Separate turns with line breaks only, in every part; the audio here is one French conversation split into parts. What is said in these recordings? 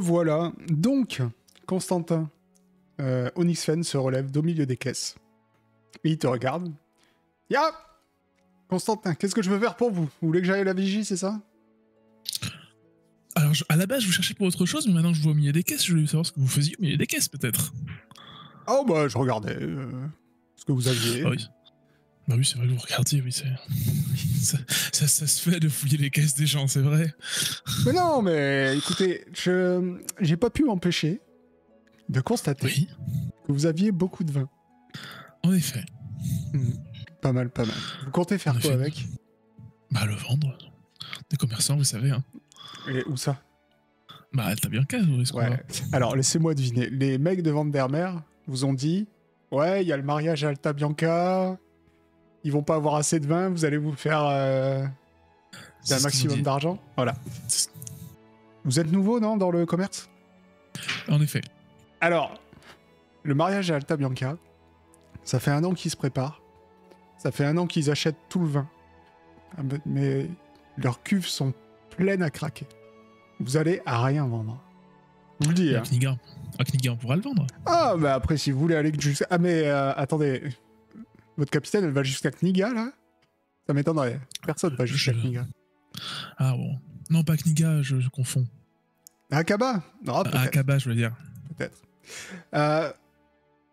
voilà. Donc, Constantin, Onyxfen se relève d'au milieu des caisses. Et il te regarde. Ya Constantin, qu'est-ce que je peux faire pour vous? Vous voulez que j'aille à la vigie, c'est ça?
Alors, à la base, je vous cherchais pour autre chose, mais maintenant que je vois au milieu des caisses, je voulais savoir ce que vous faisiez au milieu des caisses, peut-être.
Oh, bah, je regardais ce que vous aviez.
Ah oui. Bah oui, c'est vrai que vous regardiez, oui, c'est... ça se fait de fouiller les caisses des gens, c'est vrai.
Mais non, mais écoutez, j'ai pas pu m'empêcher de constater
Oui,
que vous aviez beaucoup de vin.
en effet.
Pas mal, pas mal. Vous comptez faire
En
quoi
effet.
avec?
Bah, le vendre. Des commerçants, vous savez, hein.
Et où ça?
Bah, Alta Bianca, vous voyez ce qu'on
Ouais.
va.
Alors, laissez-moi deviner. Les mecs de Vandermeer vous ont dit, ouais, il y a le mariage à Alta Bianca, ils vont pas avoir assez de vin, vous allez vous faire un
C'est ce qu'ils
maximum
m'ont dit.
d'argent. Voilà.
C'est-
Vous êtes nouveau, non, dans le commerce?
En effet.
Alors, le mariage à Alta Bianca, ça fait 1 an qu'ils se préparent. Ça fait 1 an qu'ils achètent tout le vin. Mais leurs cuves sont pleines à craquer. Vous allez à rien vendre. Je vous le dis.
Et
Hein.
à Kniga, on pourra le vendre.
Ah, bah après, si vous voulez aller jusqu'à... Ah, mais attendez. Votre capitaine, elle va jusqu'à Kniga, là? Ça m'étonnerait. Personne va jusqu'à Kniga.
Ah bon. Non, pas Kniga, je confonds.
À Akaba? Non, peut-être.
À Akaba, je veux dire.
Peut-être.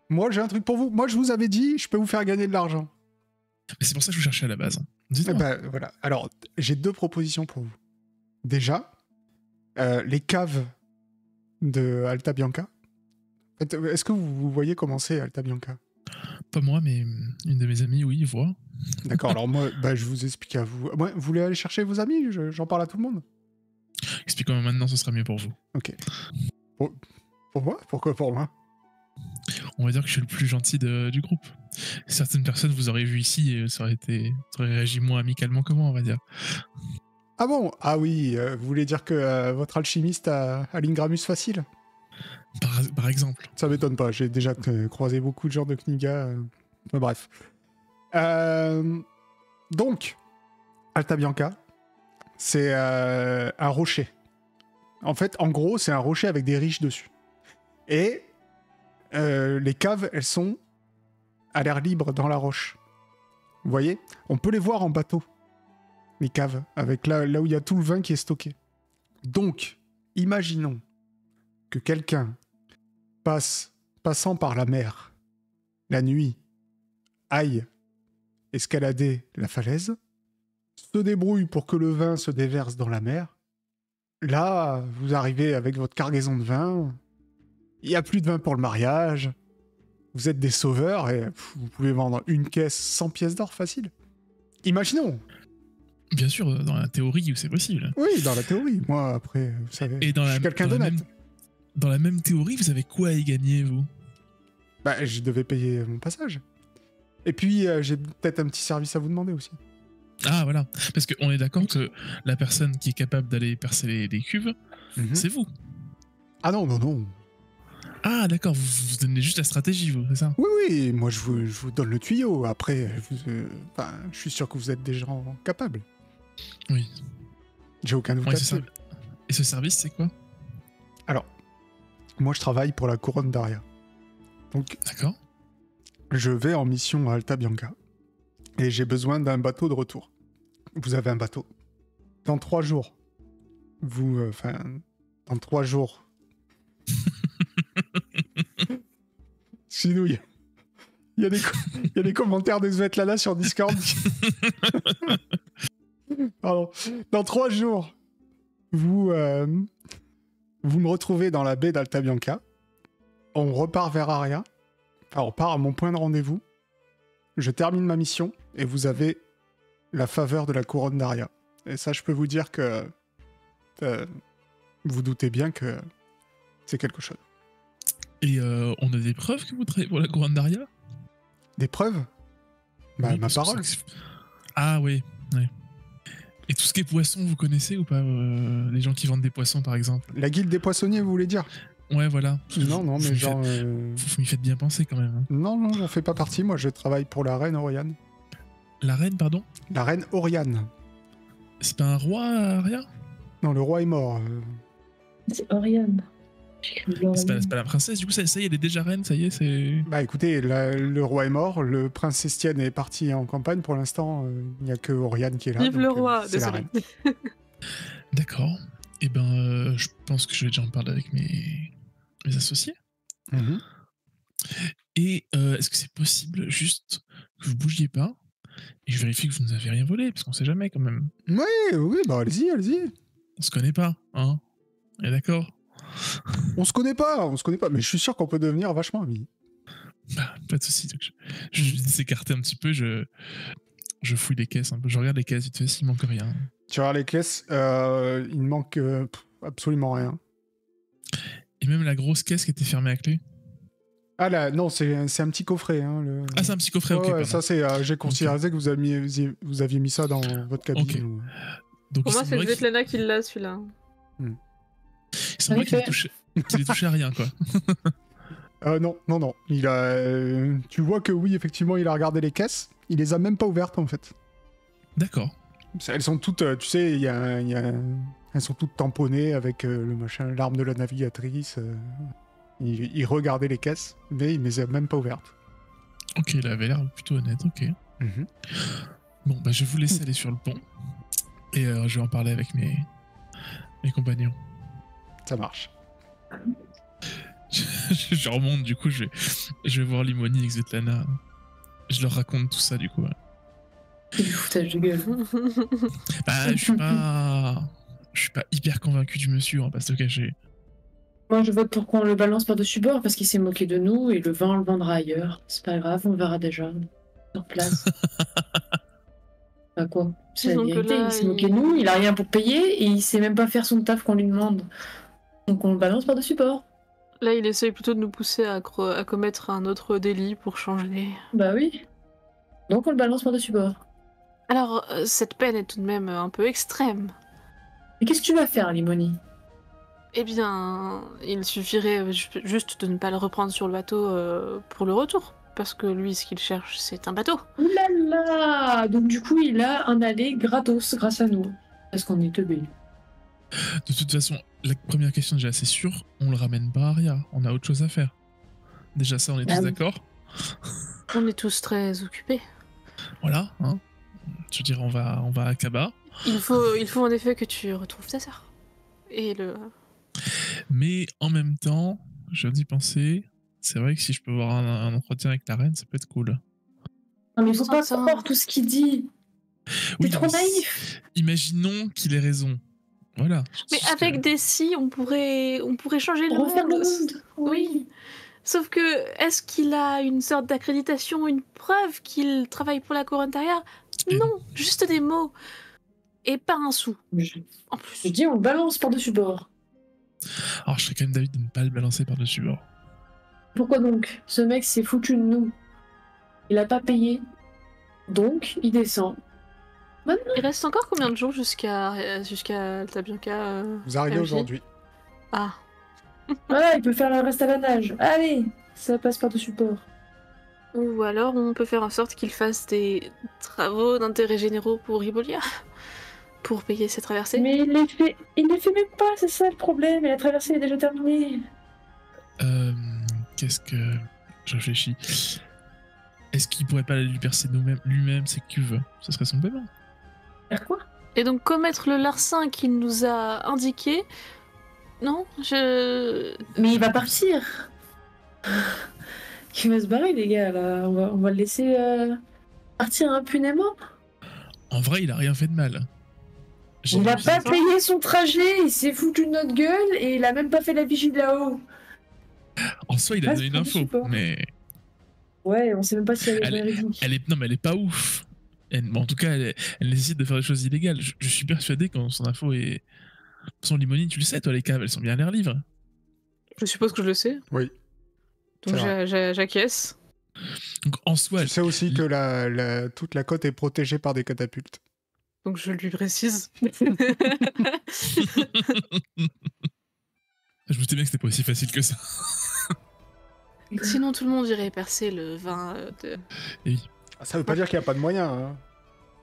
Moi, j'ai un truc pour vous. Moi, je vous avais dit, je peux vous faire gagner de l'argent.
Mais c'est pour ça que je vous cherchais à la base.
Eh
Dites-moi.
ben, voilà. Alors, j'ai 2 propositions pour vous. Déjà, les caves de Alta Bianca. En fait, est-ce que vous voyez comment c'est Alta Bianca?
Pas moi, mais une de mes amies, oui, voit.
D'accord, alors moi, bah, je vous explique à vous. Ouais, vous voulez aller chercher vos amis? J'en parle à tout le monde.
Expliquez-moi maintenant, ce sera mieux pour vous.
Ok. Pour moi? Pourquoi pour moi?
On va dire que je suis le plus gentil du groupe. Certaines personnes vous auraient vu ici et ça aurait réagi moins amicalement que moi, on va dire.
Ah bon? Ah oui, vous voulez dire que votre alchimiste a l'Ingramus facile?
Par exemple.
Ça m'étonne pas, j'ai déjà croisé beaucoup de gens de Kniga. Mais bref. Donc, Alta Bianca, c'est un rocher. En fait, en gros, c'est un rocher avec des riches dessus. Et les caves, elles sont à l'air libre dans la roche. Vous voyez? On peut les voir en bateau, les caves, avec là où il y a tout le vin qui est stocké. Donc, imaginons que quelqu'un passant par la mer, la nuit, aille escalader la falaise, se débrouille pour que le vin se déverse dans la mer. Là, vous arrivez avec votre cargaison de vin, il n'y a plus de vin pour le mariage, vous êtes des sauveurs et vous pouvez vendre une caisse 100 pièces d'or facile. Imaginons.
Bien sûr, dans la théorie, c'est possible.
Oui, dans la théorie. Moi, après, vous savez,
Et
je suis quelqu'un d'honnête.
Dans la même théorie, vous avez quoi à y gagner, vous?
Bah, je devais payer mon passage. Et puis, j'ai peut-être un petit service à vous demander aussi.
Ah, voilà. Parce qu'on est d'accord que la personne qui est capable d'aller percer les cuves, c'est vous.
Ah non, non, non.
Ah, d'accord, vous donnez juste la stratégie, vous, c'est ça?
Oui, oui, moi, je vous donne le tuyau. Après, je suis sûr que vous êtes des gens capables.
Oui.
J'ai aucun doute là-dessus.
Et ce service, c'est quoi?
Alors, moi, je travaille pour la couronne d'Aria. Donc,
d'accord.
Je vais en mission à Alta Bianca. Et j'ai besoin d'un bateau de retour. Vous avez un bateau. Dans 3 jours. Dans 3 jours. Sinon, il y a des commentaires de Svetlana sur Discord. Pardon. Dans 3 jours, vous me retrouvez dans la baie d'Alta Bianca. On repart vers Aria. Enfin, on part à mon point de rendez-vous. Je termine ma mission et vous avez la faveur de la couronne d'Aria. Et ça, je peux vous dire que vous doutez bien que c'est quelque chose.
Et on a des preuves que vous travaillez pour la couronne d'Aria?
Des preuves? Bah,
oui,
ma parole.
Ah oui, ouais. Et tout ce qui est poisson, vous connaissez ou pas les gens qui vendent des poissons, par exemple?
La guilde des poissonniers, vous voulez dire?
Ouais, voilà.
Non, non, mais genre...
Vous m'y faites bien penser, quand même. Hein.
Non, non, j'en fais pas partie. Moi, je travaille pour la reine Oriane.
La reine, pardon?
La reine Oriane.
C'est pas un roi, Aria?
Non, le roi est mort.
C'est Oriane.
C'est pas la princesse, du coup, ça y est, elle est déjà reine, ça y est, c'est...
Bah écoutez, le roi est mort, le prince Estienne est parti en campagne. Pour l'instant, il n'y a que Oriane qui est là.
Vive
donc,
le roi,
c'est la
désolé.
reine.
D'accord. Et je pense que je vais déjà en parler avec mes associés.
Mhm.
Et est-ce que c'est possible juste que vous bougiez pas et je vérifie que vous nous avez rien volé, parce qu'on sait jamais quand même.
Oui, bah allez-y.
On se connaît pas, hein? Et d'accord?
On se connaît pas, mais je suis sûr qu'on peut devenir vachement amis.
Bah, pas de soucis. Donc je vais s'écarter un petit peu, je fouille les caisses un peu, je regarde les caisses vite fait s'il manque rien.
Tu regardes les caisses, il ne manque absolument rien.
Et même la grosse caisse qui était fermée à clé?
Ah là, non, c'est un petit coffret. Hein,
Ah, c'est un petit coffret, ok.
Ouais, ça c'est, j'ai considéré que vous aviez mis ça dans votre cabine.
Ok.
Ou...
Donc,
Pour moi, c'est Svetlana qui l'a, celui-là.
Il semblerait qu'il ait touché à rien, quoi.
Non. Il a, tu vois que oui, effectivement, il a regardé les caisses. Il les a même pas ouvertes, en fait.
D'accord.
Elles sont toutes, tu sais, elles sont toutes tamponnées avec le machin, l'arme de la navigatrice. Il regardait les caisses, mais il les a même pas ouvertes.
Ok, il avait l'air plutôt honnête, ok. Bon, bah je vais vous laisser aller sur le pont. Et je vais en parler avec mes compagnons.
Ça marche.
Je remonte, du coup, je vais voir Limoni et Svetlana. Je leur raconte tout ça, du coup.
C'est du foutage de gueule.
Bah, je suis pas hyper convaincu du monsieur, on va pas se le cacher.
Moi, je vote pour qu'on le balance par-dessus bord parce qu'il s'est moqué de nous et le vin, on le vendra ailleurs. C'est pas grave, on verra déjà. Sur place. Bah quoi? C'est la
Disons que
vérité,
là,
il s'est moqué de nous, il a rien pour payer et il sait même pas faire son taf qu'on lui demande. Donc on le balance par-dessus bord.
Là, il essaye plutôt de nous pousser à commettre un autre délit pour changer.
Bah oui. Donc on le balance par-dessus bord.
Alors, cette peine est tout de même un peu extrême.
Mais qu'est-ce que tu vas faire, Limoni?
Eh bien, il suffirait juste de ne pas le reprendre sur le bateau pour le retour. Parce que lui, ce qu'il cherche, c'est un bateau.
Ouh là là! Donc du coup, il a un aller gratos grâce à nous. Parce qu'on est teubés.
De toute façon, la première question, déjà, c'est sûr, on le ramène pas à Aria. On a autre chose à faire. Déjà, ça, on est tous d'accord?
On est tous très occupés.
Voilà, hein. Je veux dire, on va à Kaba.
Il faut en effet que tu retrouves ta sœur. Et
Mais en même temps, je viens d'y penser. C'est vrai que si je peux avoir un entretien avec la reine, ça peut être cool.
Non mais faut pas croire tout ce qu'il dit.
Oui,
T'es trop naïf.
Imaginons qu'il ait raison. Voilà.
Mais avec des si, on pourrait changer le
Refaire le
monde.
monde. Oui.
Sauf que, est-ce qu'il a une sorte d'accréditation, une preuve qu'il travaille pour la cour intérieure? Non, juste des mots. Et pas un sou. En plus.
Je dis on le balance par-dessus bord.
Alors je serais quand même d'avis de ne pas le balancer par-dessus bord.
Pourquoi donc? Ce mec s'est foutu de nous. Il a pas payé. Donc, il descend. Maintenant.
Il reste encore combien de jours jusqu'à Alta Bianca
Vous arrivez
MJ?
aujourd'hui.
Ah.
Voilà, il peut faire le reste à la nage. Allez, ça passe par-dessus bord.
Ou alors on peut faire en sorte qu'il fasse des travaux d'intérêt généraux pour Ribolia. Pour payer ses traversées.
Mais il les fait même pas, c'est ça le problème. Et la traversée est déjà terminée.
Qu'est-ce que... Je réfléchis. Est-ce qu'il pourrait pas lui percer lui-même ses cuves? Ce serait son paiement.
Faire quoi?
Et donc commettre le larcin qu'il nous a indiqué. Non,
Mais il va partir. Il va se barrer, les gars, là. On va le laisser partir impunément.
En vrai, il a rien fait de mal.
Il a pas payé son trajet, il s'est foutu de notre gueule et il a même pas fait la vigie de là-haut.
En soi, il a donné une info,
support.
mais...
Ouais, on sait même pas si elle est véridique.
Non, mais elle est pas ouf. Bon, en tout cas, elle nécessite de faire des choses illégales. Je suis persuadé que son info est... Son limonine, tu le sais, toi, les caves, elles sont bien à l'air livre.
Je suppose que je le sais.
Oui.
Donc j'acquiesce.
Donc en soi...
Tu sais aussi que toute la côte est protégée par des catapultes.
Donc je lui précise.
Je me disais bien que c'était pas aussi facile que ça.
Sinon tout le monde irait percer le vin de...
Et oui.
Ça veut pas dire qu'il n'y a pas de moyens. Hein.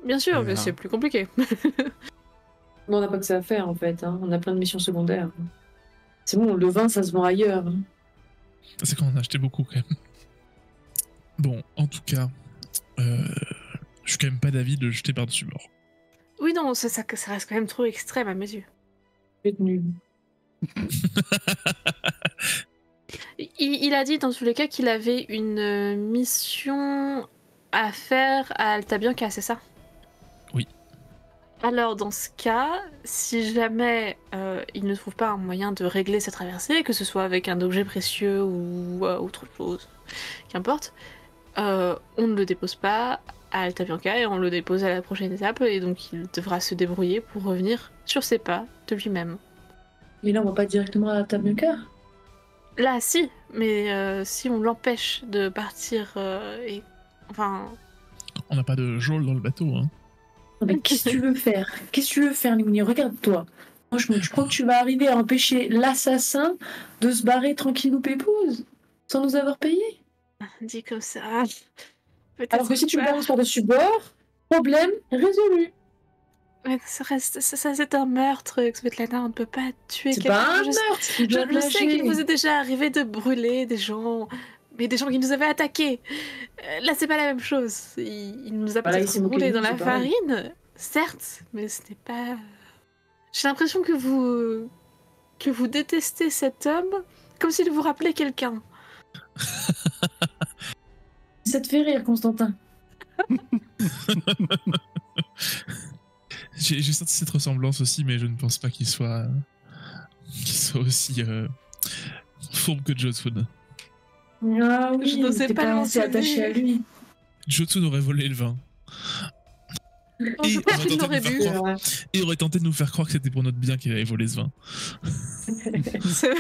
Bien sûr, mais c'est plus compliqué.
Bon, on n'a pas que ça à faire en fait, hein. On a plein de missions secondaires. C'est bon, le vin, ça se vend ailleurs.
C'est qu'on en a acheté beaucoup quand même. Bon, en tout cas, je suis quand même pas d'avis de jeter par-dessus bord.
Oui, non, ça reste quand même trop extrême à mes yeux.
C'est nul.
Il a dit dans tous les cas qu'il avait une mission à faire à Alta Bianca, c'est ça?
Oui.
Alors dans ce cas, si jamais il ne trouve pas un moyen de régler cette traversée, que ce soit avec un objet précieux ou autre chose, qu'importe, on ne le dépose pas à Alta Bianca et on le dépose à la prochaine étape et donc il devra se débrouiller pour revenir sur ses pas de lui-même.
Mais là, on va pas directement à Alta Bianca.
Là, si, mais si on l'empêche de partir Enfin...
On n'a pas de geôle dans le bateau, hein.
Mais qu'est-ce que tu veux faire? Qu'est-ce que tu veux faire, Limoni? Regarde-toi. Franchement, tu crois que tu vas arriver à empêcher l'assassin de se barrer tranquillou pépouze sans nous avoir payé?
Dit comme ça...
Alors que si tu me balances par-dessus bord, problème résolu.
Mais ça reste... Ça, c'est un meurtre, Svetlana, on ne peut pas tuer
C'est
quelqu'un.
pas un meurtre.
Je sais qu'il vous est déjà arrivé de brûler des gens... Mais des gens qui nous avaient attaqués. Là, c'est pas la même chose. Il nous a peut-être roulé dans la farine, certes, mais ce n'est pas... J'ai l'impression que vous détestez cet homme comme s'il vous rappelait quelqu'un.
Ça te fait rire, Constantin.
J'ai senti cette ressemblance aussi, mais je ne pense pas qu'il soit aussi fourbe que Jotun.
Ah oui,
je n'osais pas
assez attaché à lui.
Jotun aurait volé le vin.
Je pense qu'il l'aurait bu.
Et aurait tenté de nous faire croire que c'était pour notre bien qu'il avait volé ce vin.
C'est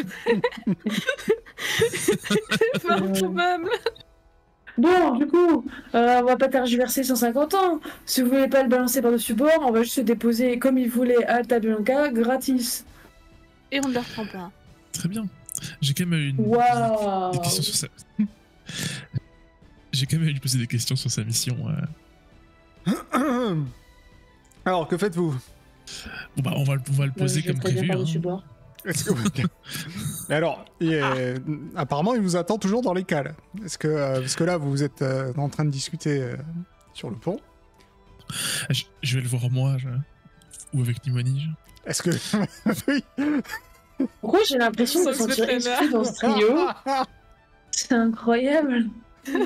fort probable.
Bon, du coup, on va pas tergiverser 150 ans. Si vous voulez pas le balancer par-dessus bord, on va juste se déposer comme il voulait à Alta Bianca, gratis.
Et on ne le reprend pas.
Très bien. J'ai quand même une question sur sa... J'ai quand même lui poser des questions sur sa mission.
Alors, que faites-vous?
Bon bah, on va le poser comme prévu.
Est-ce que vous... Mais alors, apparemment, il vous attend toujours dans les cales. Est-ce que, parce que là, vous êtes en train de discuter sur le pont.
Je vais le voir moi, ou avec Limoni.
Est-ce que... Oui.
Pourquoi j'ai l'impression de sentir exclu dans ce trio? C'est incroyable.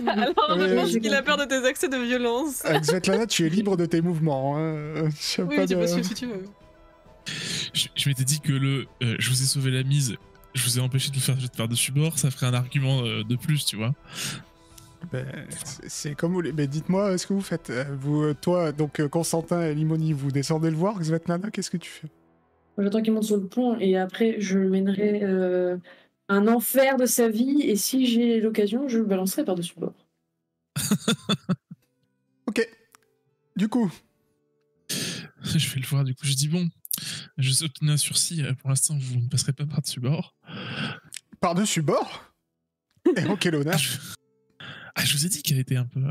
Alors, je pense qu'il a peur de tes accès de violence.
Svetlana, tu es libre de tes mouvements. Hein.
Oui, tu peux suivre si tu veux.
Je m'étais dit que je vous ai sauvé la mise, je vous ai empêché de vous faire jeter par-dessus bord, ça ferait un argument de plus, tu vois.
C'est comme vous voulez. Mais dites-moi ce que vous faites. Toi, donc Constantin et Limoni, vous descendez le voir. Svetlana, qu'est-ce que tu fais?
J'attends qu'il monte sur le pont et après je le mènerai un enfer de sa vie et si j'ai l'occasion, je le balancerai par-dessus bord.
Ok. Du coup.
Je vais le voir, du coup, je dis bon, je sais obtenir un sursis, pour l'instant vous ne passerez pas par-dessus bord.
Par-dessus bord? Et en quel honneur?
Je vous ai dit qu'elle était un peu...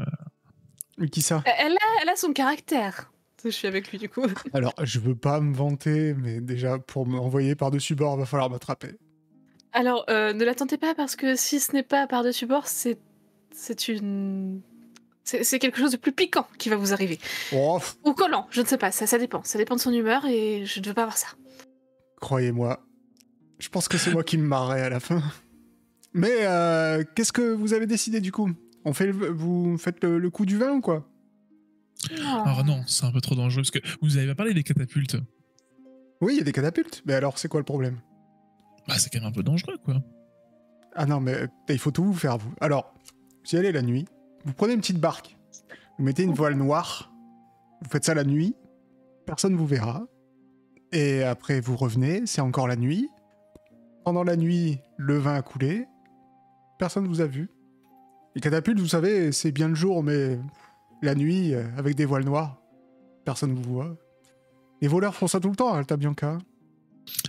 Mais qui ça?
Elle a son caractère. Je suis avec lui du coup.
Alors, je veux pas me vanter, mais déjà, pour m'envoyer par-dessus bord, va falloir m'attraper.
Alors, ne la tentez pas parce que si ce n'est pas par-dessus bord, c'est quelque chose de plus piquant qui va vous arriver.
Oh.
Ou collant, je ne sais pas, ça dépend. Ça dépend de son humeur et je ne veux pas avoir ça.
Croyez-moi, je pense que c'est moi qui me marrerai à la fin. Mais qu'est-ce que vous avez décidé du coup? Vous faites le coup du vin ou quoi?
Alors non, c'est un peu trop dangereux parce que vous avez pas parlé des catapultes.
Oui, il y a des catapultes. Mais alors, c'est quoi le problème?
Bah, c'est quand même un peu dangereux, quoi.
Ah non, mais il faut tout vous faire, vous. Alors, vous y allez la nuit, vous prenez une petite barque, vous mettez une voile noire, vous faites ça la nuit, personne vous verra, et après vous revenez, c'est encore la nuit. Pendant la nuit, le vin a coulé, personne vous a vu. Les catapultes, vous savez, c'est bien le jour, mais la nuit, avec des voiles noires, personne vous voit. Les voleurs font ça tout le temps à Alta Bianca.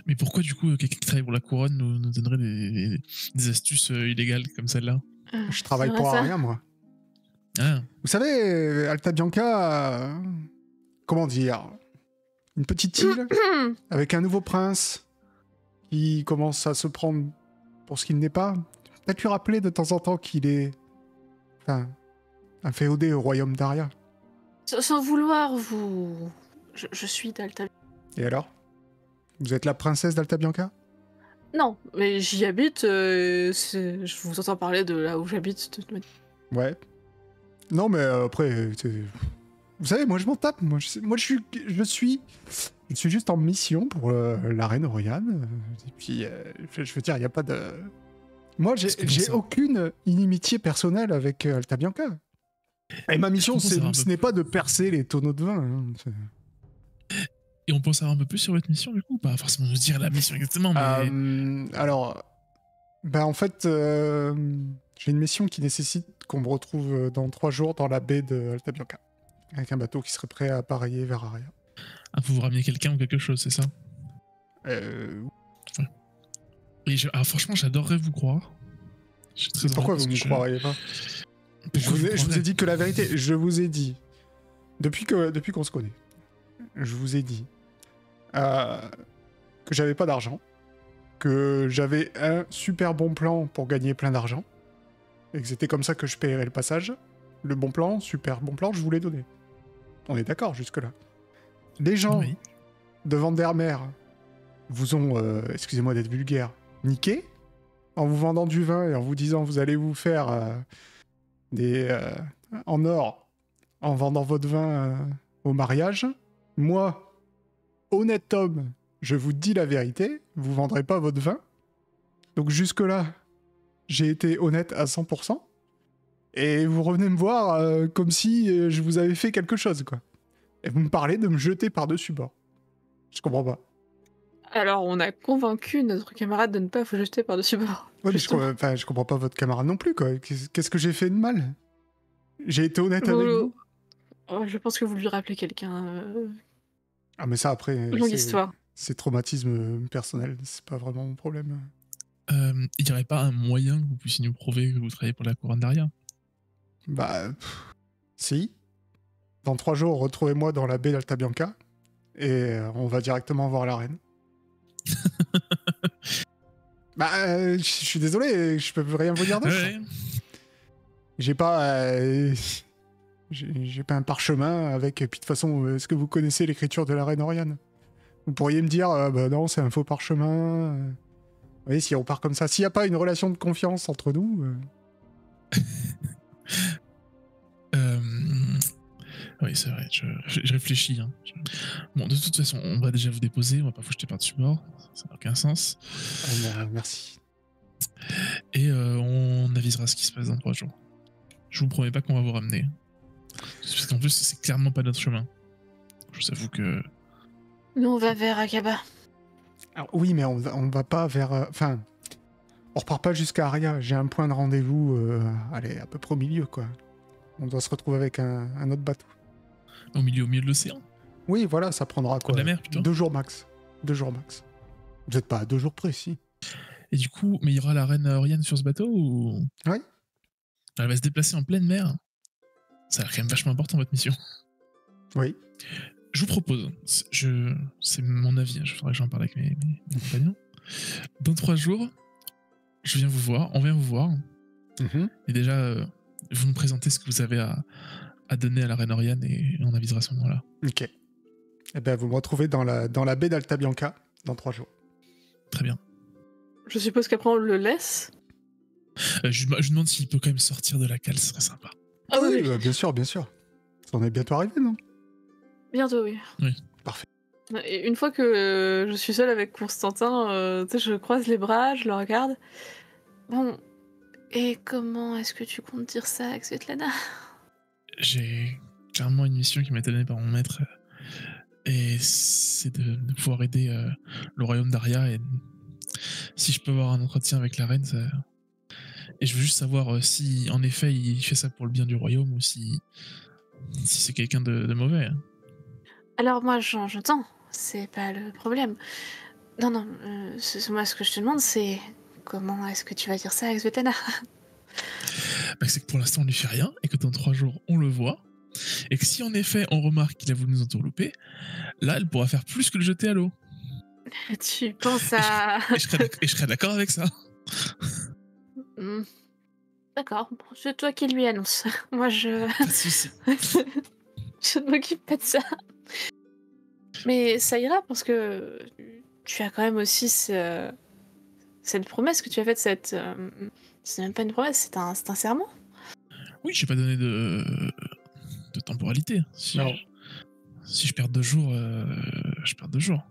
Mais pourquoi du coup quelqu'un qui travaille pour la couronne nous donnerait des astuces illégales comme celle-là?
Je travaille pour rien, moi.
Ah.
Vous savez, Alta Bianca, comment dire, une petite île avec un nouveau prince qui commence à se prendre pour ce qu'il n'est pas. Peut-être lui rappeler de temps en temps qu'il est un féodé au royaume d'Aria.
Sans vouloir vous... Je suis d'Alta...
Et alors? Vous êtes la princesse d'Alta Bianca?
Non, mais j'y habite, je vous entends parler de là où j'habite.
Ouais. Non, mais après, vous savez, moi je m'en tape. Moi, je suis juste en mission pour la reine Oriane. Et puis, je veux dire, il n'y a pas de... Moi, j'ai aucune inimitié personnelle avec Alta Bianca. Et ma mission, ce n'est pas de percer les tonneaux de vin. Hein.
Et on peut en savoir un peu plus sur votre mission, du coup? Pas forcément nous dire la mission exactement, mais...
alors, en fait, j'ai une mission qui nécessite qu'on me retrouve dans 3 jours dans la baie de Alta Bianca, avec un bateau qui serait prêt à appareiller vers Aria.
Ah, vous ramener quelqu'un ou quelque chose, c'est ça? Ouais. Et alors, franchement, j'adorerais vous croire.
Pourquoi vous ne me croiriez pas? Je vous ai dit que la vérité. Je vous ai dit, depuis qu'on se connaît, je vous ai dit que j'avais pas d'argent, que j'avais un super bon plan pour gagner plein d'argent, et que c'était comme ça que je paierais le passage. Le bon plan, super bon plan, je vous l'ai donné. On est d'accord jusque-là. Les gens de Vandermeer vous ont, excusez-moi d'être vulgaire, niqué, en vous vendant du vin et en vous disant vous allez vous faire en or en vendant votre vin au mariage. Moi, honnête homme, je vous dis la vérité, vous vendrez pas votre vin. Donc jusque-là, j'ai été honnête à 100%. Et vous revenez me voir comme si je vous avais fait quelque chose, quoi. Et vous me parlez de me jeter par-dessus bord. Je comprends pas.
Alors, on a convaincu notre camarade de ne pas vous jeter par-dessus bord.
Ouais, mais je comprends pas votre camarade non plus, quoi. Qu'est-ce que j'ai fait de mal? J'ai été honnête avec vous.
Oh, je pense que vous lui rappelez quelqu'un.
Ah, mais ça, après,
longue histoire.
C'est traumatisme personnel, c'est pas vraiment mon problème.
Il n'y aurait pas un moyen que vous puissiez nous prouver que vous travaillez pour la couronne d'Aria?
Si. Dans 3 jours, retrouvez-moi dans la baie d'Alta Bianca et on va directement voir la reine. Je suis désolé, je peux rien vous dire d'autre.
Ouais.
J'ai pas... j'ai pas un parchemin avec... Et puis de toute façon, est-ce que vous connaissez l'écriture de la reine Oriane? Vous pourriez me dire, non, c'est un faux parchemin. Vous voyez, si on part comme ça, s'il n'y a pas une relation de confiance entre nous...
Oui, c'est vrai, je réfléchis. Hein. Bon, de toute façon, on va déjà vous déposer, on va pas vous jeter par-dessus bord, ça n'a aucun sens.
Merci.
Et on avisera ce qui se passe dans 3 jours. Je vous promets pas qu'on va vous ramener. Parce qu'en plus, c'est clairement pas notre chemin. Je vous avoue que...
Nous, on va vers Akaba.
Alors, oui, mais on va pas vers... Enfin, on repart pas jusqu'à Aria. J'ai un point de rendez-vous, allez, à peu près au milieu, quoi. On doit se retrouver avec un autre bateau.
Au milieu de l'océan?
Oui, voilà, ça prendra quoi?
De la mer, plutôt?
2 jours max. 2 jours max. Vous êtes pas à 2 jours près, si.
Et du coup, mais il y aura la reine Oriane sur ce bateau ou...
Oui.
Elle va se déplacer en pleine mer. Ça a l'air quand même vachement important, votre mission.
Oui.
Je vous propose, c'est mon avis, je faudrait que j'en parle avec mes compagnons. Dans 3 jours, on vient vous voir. Et déjà, vous nous présentez ce que vous avez à donner à la reine Oriane et on avisera à ce moment-là. Ok.
Eh ben, vous me retrouvez dans la baie d'Alta Bianca dans 3 jours.
Très bien.
Je suppose qu'après on le laisse.
Je demande s'il peut quand même sortir de la cale, ce serait sympa.
Ah oui,
bien sûr, bien sûr. On est bientôt arrivé, non?
Bientôt, oui.
Oui.
Parfait.
Et une fois que je suis seule avec Constantin, je croise les bras, je le regarde. Bon, et comment est-ce que tu comptes dire ça avec Svetlana?
J'ai clairement une mission qui m'a été donnée par mon maître. Et c'est de pouvoir aider le royaume d'Aria. Et si je peux avoir un entretien avec la reine, ça... Et je veux juste savoir si, en effet, il fait ça pour le bien du royaume ou si c'est quelqu'un de mauvais. Hein.
Alors moi, j'entends. C'est pas le problème. Non, moi, ce que je te demande, c'est comment est-ce que tu vas dire ça avec Svetlana?
C'est que pour l'instant, on lui fait rien et que dans 3 jours, on le voit. Et que si, en effet, on remarque qu'il a voulu nous entourlouper, là, elle pourra faire plus que le jeter à l'eau.
Tu penses à...
Et je serais d'accord avec ça.
Hmm. D'accord, bon, c'est toi qui lui annonce. Moi,
Pas de soucis.
je ne m'occupe pas de ça. Mais ça ira parce que tu as quand même aussi cette promesse que tu as faite. C'est même pas une promesse, c'est un serment.
Oui, j'ai pas donné de temporalité.
Non.
Si je perds 2 jours, je perds 2 jours.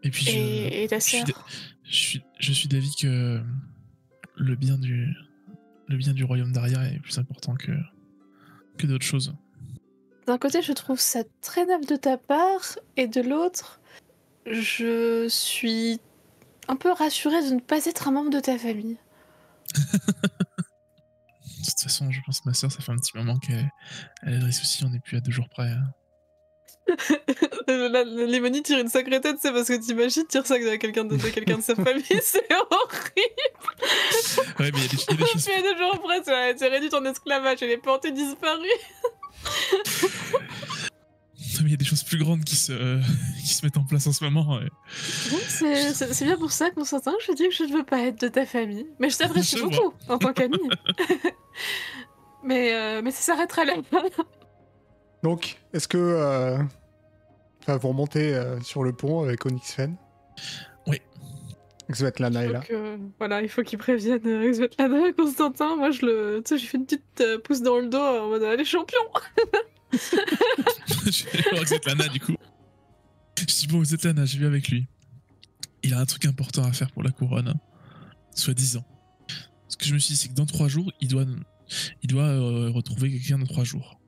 Et puis
Et ta
je suis
sœur
je suis d'avis que le bien du royaume d'Aria est plus important que d'autres choses.
D'un côté, je trouve ça très naïf de ta part, et de l'autre, je suis un peu rassurée de ne pas être un membre de ta famille.
De toute façon, je pense que ma soeur, ça fait un petit moment qu'elle a des soucis, on n'est plus à 2 jours près. Hein.
Lémonie tire une sacrée tête, c'est parce que t'imagines dire ça à quelqu'un de sa famille, c'est horrible.
Ouais, mais il y a des choses.
Tu es 2 jours après, tu as réduit ton esclavage et les portées disparues.
Mais il y a des choses plus grandes qui se mettent en place en ce moment. Ouais.
Bon, c'est bien pour ça, Constantin, que je dis que je ne veux pas être de ta famille. Mais je t'apprécie
Je vois.
beaucoup en tant qu'ami. mais ça s'arrêtera là.
Donc, est-ce que vous remontez sur le pont avec Onyxfen?
Oui.
Svetlana est là.
Donc, voilà, il faut qu'ils préviennent Svetlana et Constantin. Moi, tu sais, j'ai fait une petite pouce dans le dos en mode allez, champion.
Je vais voir Svetlana du coup. Je dis bon, Svetlana, j'ai vu avec lui. Il a un truc important à faire pour la couronne, hein, soi-disant. Ce que je me suis dit, c'est que dans 3 jours, il doit retrouver quelqu'un dans 3 jours.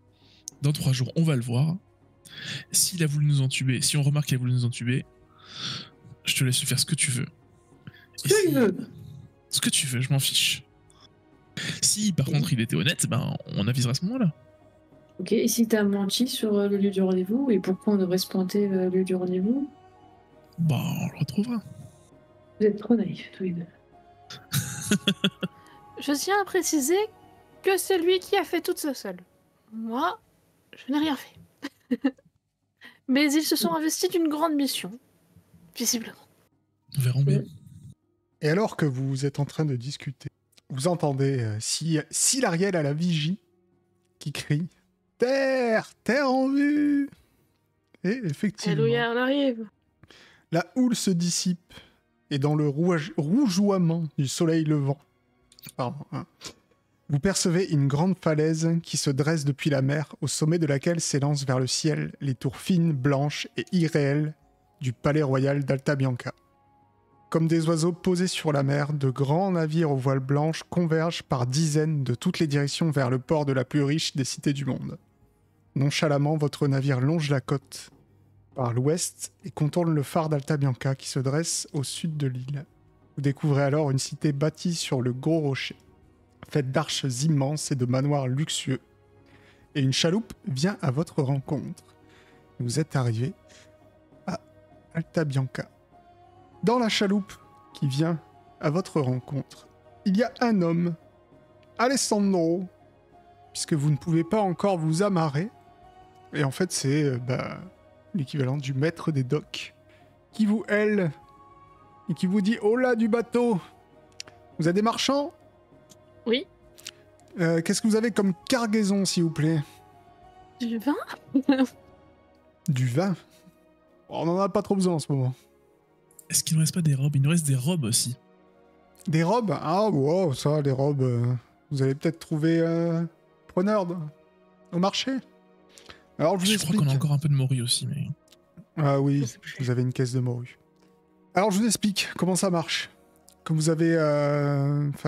Dans 3 jours, on va le voir. S'il a voulu nous entuber, si on remarque qu'il a voulu nous entuber, je te laisse faire ce que tu veux.
Ce que il veut.
Ce que tu veux, je m'en fiche. Si par contre il était honnête, ben on avisera à ce moment-là.
Ok, et si t'as menti sur le lieu du rendez-vous, et pourquoi on devrait se pointer le lieu du rendez-vous?
Bah on le retrouvera.
Vous êtes trop naïfs, tous les deux.
Je tiens à préciser que c'est lui qui a fait tout ça seul. Moi, je n'ai rien fait. Mais ils se sont investis d'une grande mission, visiblement.
Nous verrons bien.
Et alors que vous êtes en train de discuter, vous entendez Silariel à la vigie qui crie « Terre! Terre en vue !» Et effectivement,
Alléluia, on arrive.
la houle se dissipe et dans le rougeoiement du soleil levant, vous percevez une grande falaise qui se dresse depuis la mer, au sommet de laquelle s'élancent vers le ciel les tours fines, blanches et irréelles du palais royal d'Alta Bianca. Comme des oiseaux posés sur la mer, de grands navires aux voiles blanches convergent par dizaines de toutes les directions vers le port de la plus riche des cités du monde. Nonchalamment, votre navire longe la côte par l'ouest et contourne le phare d'Alta Bianca qui se dresse au sud de l'île. Vous découvrez alors une cité bâtie sur le gros rocher, faite d'arches immenses et de manoirs luxueux. Et une chaloupe vient à votre rencontre. Vous êtes arrivé à Alta Bianca. Dans la chaloupe qui vient à votre rencontre, il y a un homme, Alessandro, puisque vous ne pouvez pas encore vous amarrer. Et en fait, c'est l'équivalent du maître des docks, qui vous hèle et qui vous dit « Oh là, du bateau ! Vous êtes des marchands ?
Oui.
Qu'est-ce que vous avez comme cargaison, s'il vous plaît ?
Du vin ?
Du vin ? On n'en a pas trop besoin en ce moment.
Est-ce qu'il ne reste pas des robes? Il nous reste des robes aussi.
Des robes? Ah, wow, ça, les robes, vous allez peut-être trouver preneur au marché. Alors, je vous explique.
Crois qu'on a encore un peu de morue aussi, mais...
Ah oui, vous avez une caisse de morue. Alors, je vous explique comment ça marche. Que vous avez...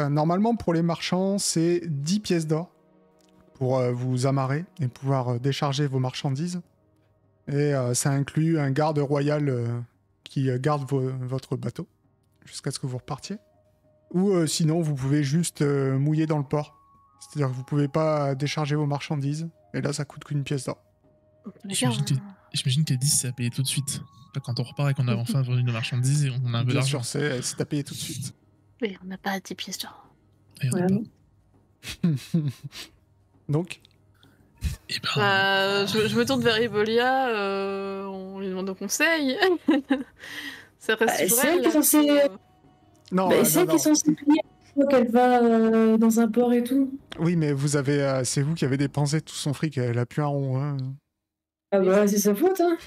normalement, pour les marchands, c'est 10 pièces d'or pour vous amarrer et pouvoir décharger vos marchandises. Et ça inclut un garde royal qui garde votre bateau jusqu'à ce que vous repartiez. Ou sinon, vous pouvez juste mouiller dans le port. C'est-à-dire que vous pouvez pas décharger vos marchandises. Et là, ça coûte qu'une pièce d'or.
J'imagine que 10, c'est à payer tout de suite. Pas quand on repart et qu'on a enfin vendu nos marchandises et on a un peu
Bien
d'argent.
sûr, c'est à payer tout de suite.
Oui, on n'a pas 10 pièces d'or.
Et on a
Ouais.
pas.
Donc,
Et ben,
Je me tourne vers Ebolia, on lui demande un conseil. Ça reste
Bah,
sur
c'est
elle,
elle qui est
là,
censée...
Non,
Bah,
non,
c'est elle qui
non.
est censée plier qu'elle va dans un port et tout.
Oui, mais vous avez, c'est vous qui avez dépensé tout son fric. Elle a plus un rond. Hein.
Ah bah, c'est sa faute, hein.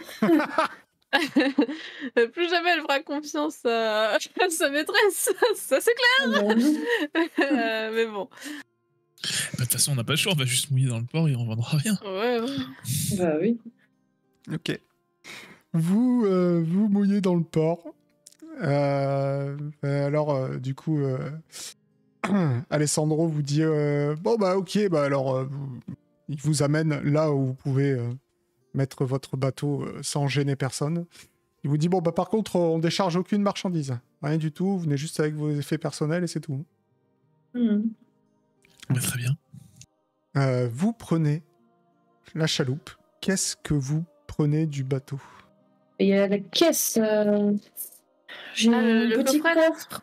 Plus jamais elle fera confiance à sa maîtresse, ça c'est
Ah bah, non.
clair. Mais bon,
Bah, de toute façon, on n'a pas le choix, on va juste mouiller dans le port et on vendra rien.
ouais.
Bah oui.
Ok. Vous mouillez dans le port. Alors, du coup, Alessandro vous dit bon, bah, ok, bah, alors, il vous amène là où vous pouvez mettre votre bateau sans gêner personne. Il vous dit bon, bah, par contre, on décharge aucune marchandise. Rien du tout, vous venez juste avec vos effets personnels et c'est tout.
Mhm.
Bah, très bien.
Vous prenez la chaloupe. Qu'est-ce que vous prenez du bateau?
Et il y a la caisse. J'ai un
le
petit
coffret, là.
coffre.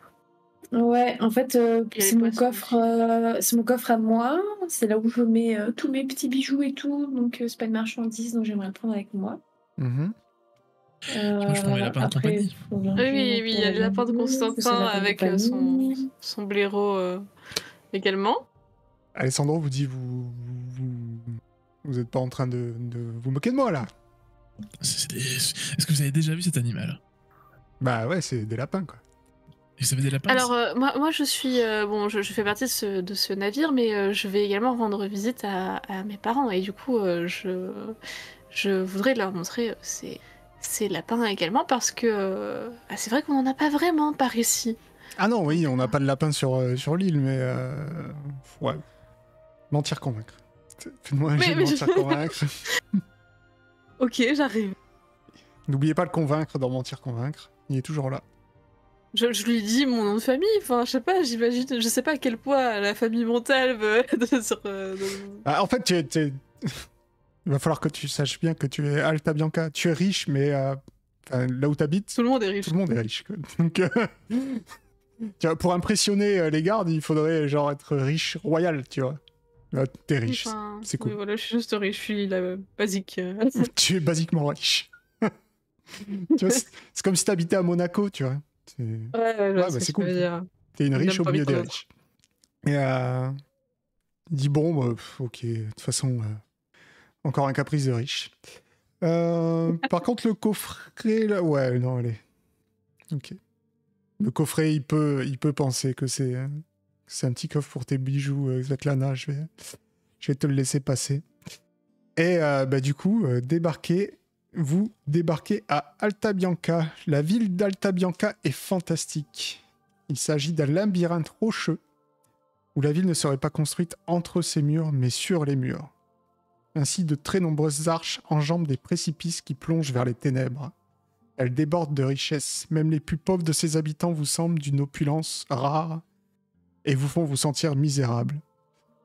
Ouais, en fait,
Il y a
c'est
les
mon
poissons
coffre, c'est mon coffre à moi. C'est là où je mets tous mes petits bijoux et tout. Donc, c'est pas une marchandise, donc j'aimerais le prendre avec moi.
Mhm.
Moi, je prends mes lapins de
Après,
compagnie.
faut
Oui,
l'argent
oui, il y a
pour
le
la
lapin de
bouffe,
Constantin
c'est la
avec
compagnie.
son blaireau également.
Alessandro vous dit vous êtes pas en train de vous moquer de moi là?
Est-ce que vous avez déjà vu cet animal?
Bah ouais, c'est des lapins quoi.
Et vous avez des lapins
Alors,
ici
moi je suis. Bon, je fais partie de ce navire, mais je vais également rendre visite à mes parents. Et du coup, je voudrais leur montrer ces lapins également parce que c'est vrai qu'on n'en a pas vraiment par ici.
Ah non, oui, on n'a pas de lapin sur l'île, mais ouais, mentir convaincre. Faites-moi un jet de
mais je-
mentir convaincre.
Ok, j'arrive.
N'oubliez pas le convaincre dans mentir convaincre. Il est toujours là.
Je lui dis mon nom de famille, enfin, je sais pas, j'imagine, je sais pas à quel point la famille Montalve
Ah, en fait, il va falloir que tu saches bien que tu es Alta Bianca. Tu es riche, mais là où tu habites,
tout le monde est riche.
tout le monde est riche. Quoi. Donc, tu vois, pour impressionner les gardes, il faudrait genre être riche royal, tu vois. Là, t'es riche.
Enfin,
c'est cool.
oui, voilà, je suis juste riche, je suis la basique.
Tu es basiquement riche. Tu vois, c'est comme si t'habitais à Monaco, tu vois.
Ouais,
bah, c'est cool. T'es une
Il
riche
aime
au
pas
milieu des
mes
riches. Et il dit bon, bah, ok, de toute façon, encore un caprice de riche. Par contre, le coffret, là, ouais, non, allez. Ok. Le coffret, il peut penser que c'est un petit coffre pour tes bijoux, Svetlana. Je vais te le laisser passer. Et bah, du coup, vous débarquez à Alta Bianca. La ville d'Alta Bianca est fantastique. Il s'agit d'un labyrinthe rocheux où la ville ne serait pas construite entre ses murs, mais sur les murs. Ainsi, de très nombreuses arches enjambent des précipices qui plongent vers les ténèbres. Elles débordent de richesses. Même les plus pauvres de ses habitants vous semblent d'une opulence rare et vous font vous sentir misérable.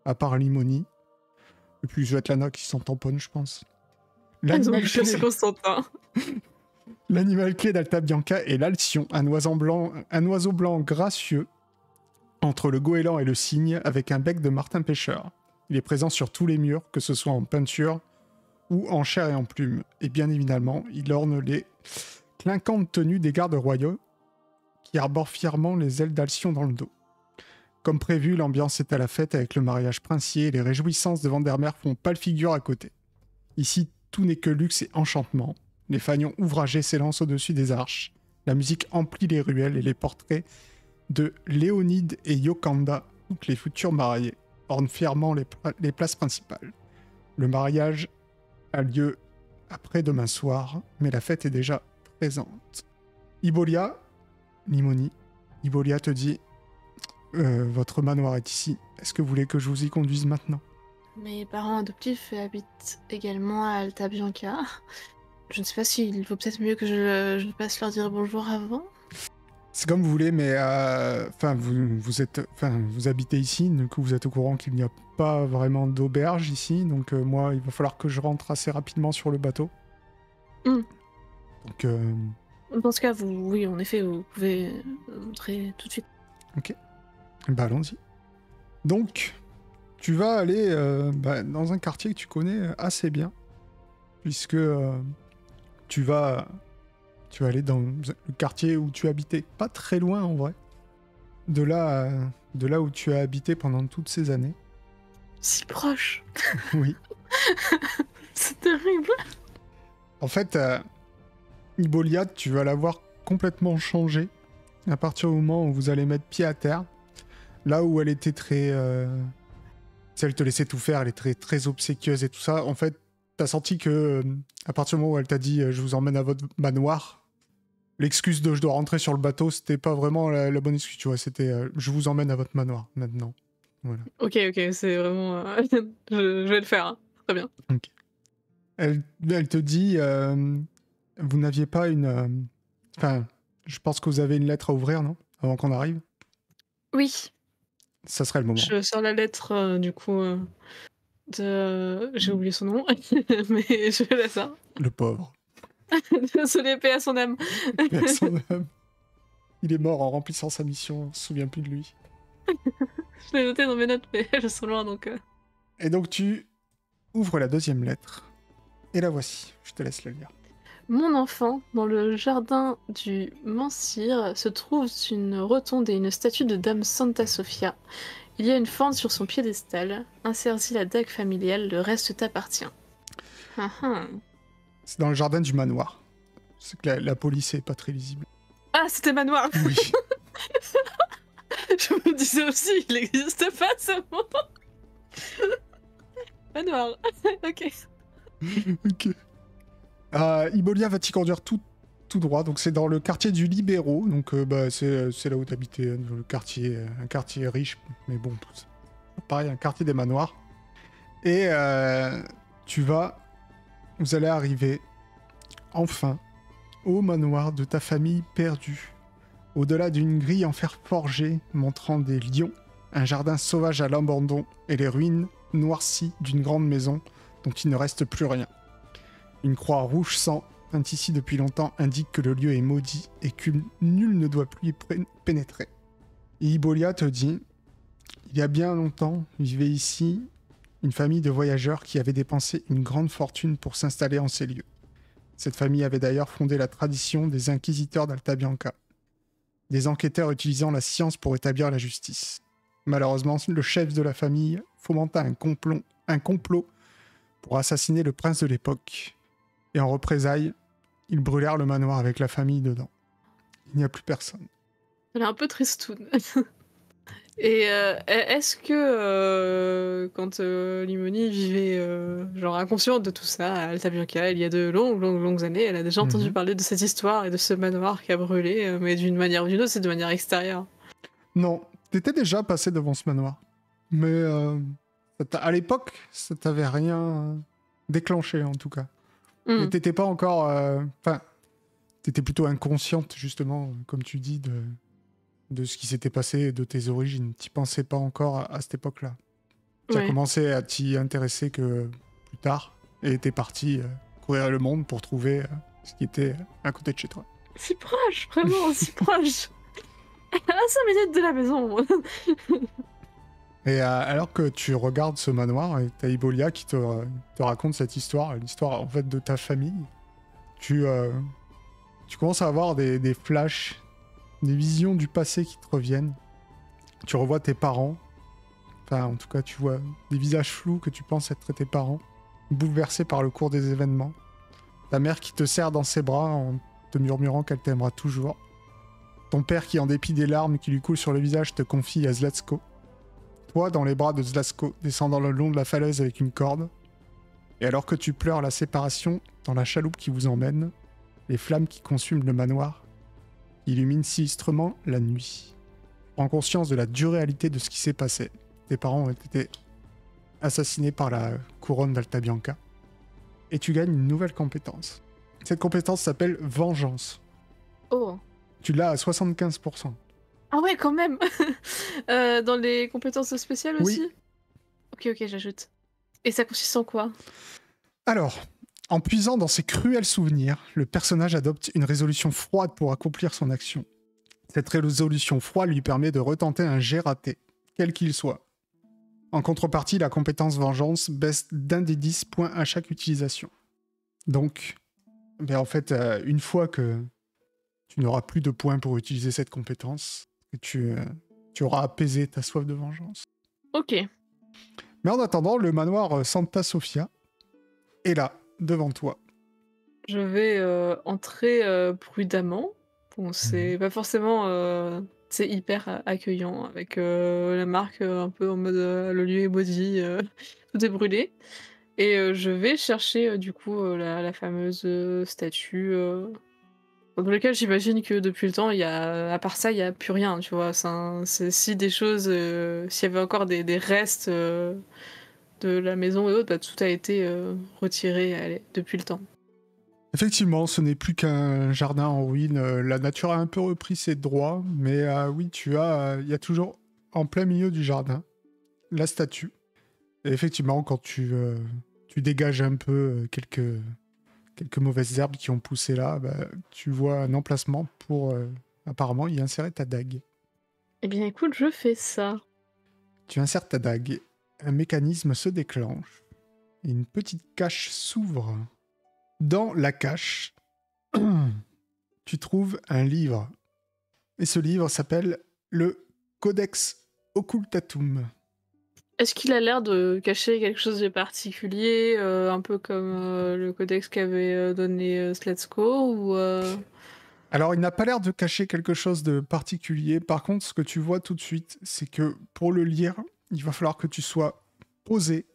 À part Limoni, et puis Svetlana qui s'en tamponne, je pense. L'animal clé,
C'est Constantin.
l'animal clé d'Alta Bianca est l'alcyon, un oiseau blanc gracieux entre le goéland et le cygne avec un bec de martin pêcheur. Il est présent sur tous les murs, que ce soit en peinture ou en chair et en plumes. Et bien évidemment, il orne les clinquantes tenues des gardes royaux qui arborent fièrement les ailes d'alcyon dans le dos. Comme prévu, l'ambiance est à la fête avec le mariage princier et les réjouissances de Vandermeer font pâle figure à côté. Ici, tout n'est que luxe et enchantement. Les fanions ouvragés s'élancent au-dessus des arches. La musique emplit les ruelles et les portraits de Léonide et Yokanda, donc les futurs mariés, ornent fièrement les places principales. Le mariage a lieu après-demain soir, mais la fête est déjà présente. Limoni, Ibolia te dit votre manoir est ici. Est-ce que vous voulez que je vous y conduise maintenant?
Mes parents adoptifs habitent également à Alta Bianca. Je ne sais pas s'il vaut peut-être mieux que je passe leur dire bonjour avant.
C'est comme vous voulez, mais vous habitez ici, donc vous êtes au courant qu'il n'y a pas vraiment d'auberge ici, donc moi, il va falloir que je rentre assez rapidement sur le bateau. Donc,
Dans ce cas, oui, en effet, vous pouvez montrer tout de suite.
ok. Bah, allons-y. Donc, tu vas aller dans un quartier que tu connais assez bien, puisque tu vas Tu vas aller dans le quartier où tu habitais, pas très loin en vrai, de là où tu as habité pendant toutes ces années.
Si proche.
Oui.
C'est terrible.
En fait, Ibolia, tu vas la voir complètement changer à partir du moment où vous allez mettre pied à terre. Là où elle était très... Si elle te laissait tout faire, elle est très, très obséquieuse et tout ça. En fait, t'as senti que à partir du moment où elle t'a dit je vous emmène à votre manoir, l'excuse de je dois rentrer sur le bateau, c'était pas vraiment la bonne excuse, tu vois. C'était je vous emmène à votre manoir maintenant. Voilà.
Ok, c'est vraiment... je vais le faire, hein. Très bien.
Ok. Elle te dit vous n'aviez pas une... Enfin, je pense que vous avez une lettre à ouvrir, non? Avant qu'on arrive.
Oui,
Ça serait le moment.
je sors la lettre, du coup, de... J'ai oublié son nom, mais je laisse ça.
Le pauvre.
Désolé, paix à son âme.
Personne. Il est mort en remplissant sa mission, on se souvient plus de lui.
Je l'ai noté dans mes notes, mais je suis loin, donc...
Et donc tu ouvres la deuxième lettre, et la voici, je te laisse la lire.
Mon enfant, dans le jardin du Mansir se trouve une rotonde et une statue de Dame Santa Sofia. Il y a une fente sur son piédestal. Insère-y la dague familiale, le reste t'appartient. Ah ah.
C'est dans le jardin du manoir. C'est que la police est pas très visible.
Ah, c'était Manoir.
Oui.
Je me disais aussi, il n'existe pas ce mot. Manoir. Ok.
Ok. Ibolia va t'y conduire tout droit. Donc c'est dans le quartier du Libéraux. Donc c'est là où t'habitais, le quartier, un quartier riche, mais bon, pareil, un quartier des manoirs. Et vous allez arriver enfin au manoir de ta famille perdue. Au-delà d'une grille en fer forgé montrant des lions, un jardin sauvage à l'abandon et les ruines noircies d'une grande maison dont il ne reste plus rien. Une croix rouge sang, peinte ici depuis longtemps, indique que le lieu est maudit et que nul ne doit plus y pénétrer. Et Ibolia te dit, il y a bien longtemps, vivait ici une famille de voyageurs qui avait dépensé une grande fortune pour s'installer en ces lieux. Cette famille avait d'ailleurs fondé la tradition des inquisiteurs d'Alta Bianca, des enquêteurs utilisant la science pour établir la justice. Malheureusement, le chef de la famille fomenta un complot pour assassiner le prince de l'époque. Et en représailles, ils brûlèrent le manoir avec la famille dedans. Il n'y a plus personne.
Elle est un peu tristoune. Et est-ce que quand Limoni vivait genre inconsciente de tout ça à Alta Bianca, il y a de longues années, elle a déjà entendu parler de cette histoire et de ce manoir qui a brûlé, mais d'une manière ou d'une autre, c'est de manière extérieure.
Non, t'étais déjà passé devant ce manoir. Mais à l'époque, ça t'avait rien déclenché en tout cas. Et t'étais pas encore... Enfin, t'étais plutôt inconsciente justement, comme tu dis, de ce qui s'était passé, de tes origines. T'y pensais pas encore à cette époque-là. Tu as commencé à t'y intéresser que plus tard, et t'es parti courir le monde pour trouver ce qui était à côté de chez toi.
Si proche, vraiment, si proche. À 5 minutes de la maison.
Et alors que tu regardes ce manoir, et t'as Ibolia qui te raconte cette histoire, l'histoire en fait de ta famille, tu commences à avoir des flashs, des visions du passé qui te reviennent. Tu revois tes parents, enfin en tout cas tu vois des visages flous que tu penses être tes parents, bouleversés par le cours des événements. Ta mère qui te serre dans ses bras en te murmurant qu'elle t'aimera toujours. Ton père qui, en dépit des larmes qui lui coulent sur le visage, te confie à Zlatko. Toi, dans les bras de Zlatko, descendant le long de la falaise avec une corde. Et alors que tu pleures la séparation, dans la chaloupe qui vous emmène, les flammes qui consument le manoir illuminent sinistrement la nuit. Prends conscience de la dure réalité de ce qui s'est passé. Tes parents ont été assassinés par la couronne d'Alta Bianca. Et tu gagnes une nouvelle compétence. Cette compétence s'appelle Vengeance.
Oh.
Tu l'as à 75%.
Ah ouais, quand même. Dans les compétences spéciales aussi. Ok, j'ajoute. Et ça consiste en quoi?
Alors, en puisant dans ses cruels souvenirs, le personnage adopte une résolution froide pour accomplir son action. Cette résolution froide lui permet de retenter un jet raté, quel qu'il soit. En contrepartie, la compétence Vengeance baisse d'1 des 10 points à chaque utilisation. Donc, en fait, une fois que tu n'auras plus de points pour utiliser cette compétence. Et tu auras apaisé ta soif de vengeance.
Ok.
Mais en attendant, le manoir Santa Sofia est là, devant toi.
Je vais entrer prudemment. Bon, c'est pas forcément c'est hyper accueillant avec la marque un peu en mode le lieu est maudit, tout est brûlé. Et je vais chercher du coup la fameuse statue. Dans lequel j'imagine que depuis le temps, à part ça, il n'y a plus rien, tu vois. Si des choses, s'il y avait encore des restes de la maison et autres, bah, tout a été retiré allez, depuis le temps.
Effectivement, ce n'est plus qu'un jardin en ruine. La nature a un peu repris ses droits, mais oui, il y a toujours en plein milieu du jardin la statue. Et effectivement, quand tu dégages un peu quelques mauvaises herbes qui ont poussé là, bah, tu vois un emplacement pour apparemment y insérer ta dague.
Eh bien écoute, je fais ça.
Tu insères ta dague, un mécanisme se déclenche, et une petite cache s'ouvre. Dans la cache, tu trouves un livre. Et ce livre s'appelle le Codex Occultatum.
Est-ce qu'il a l'air de cacher quelque chose de particulier, un peu comme le codex qu'avait donné Sletsko ou
Alors, il n'a pas l'air de cacher quelque chose de particulier. Par contre, ce que tu vois tout de suite, c'est que pour le lire, il va falloir que tu sois posé.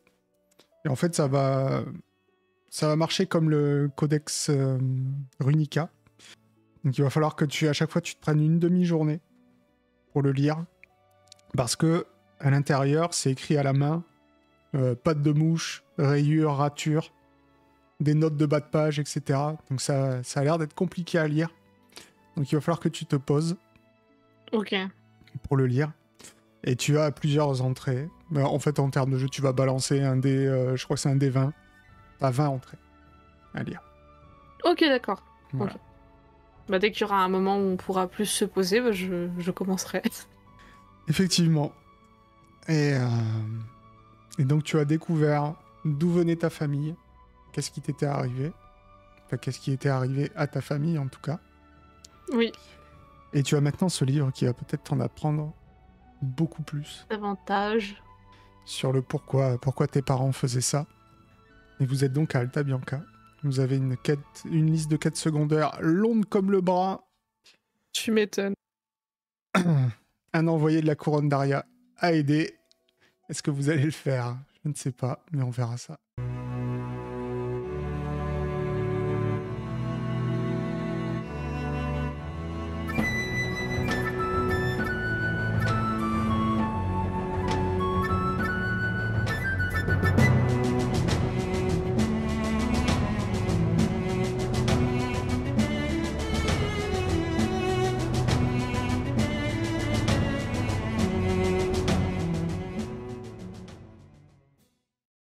Et en fait, ça va marcher comme le Codex Runica. Donc, il va falloir que à chaque fois, tu te prennes une demi-journée pour le lire. Parce que à l'intérieur, c'est écrit à la main. Pattes de mouche, rayures, ratures, des notes de bas de page, etc. Donc, ça a l'air d'être compliqué à lire. Donc il va falloir que tu te poses
Ok.
pour le lire. Et tu as plusieurs entrées. En fait, en termes de jeu, tu vas balancer un dé, je crois que c'est un dé 20. Tu as 20 entrées à lire.
Ok, d'accord.
Voilà.
Ok. Bah, dès qu'il y aura un moment où on pourra plus se poser, bah, je commencerai.
Effectivement. Et donc tu as découvert d'où venait ta famille, qu'est-ce qui t'était arrivé, enfin qu'est-ce qui était arrivé à ta famille en tout cas.
Oui,
Et tu as maintenant ce livre qui va peut-être t'en apprendre beaucoup plus
davantage.
sur le pourquoi tes parents faisaient ça. Et vous êtes donc à Alta Bianca. Vous avez une liste de quêtes secondaires longue comme le bras.
Tu m'étonnes.
Un envoyé de la couronne d'Aria a aidé. Est-ce que vous allez le faire? Je ne sais pas, mais on verra ça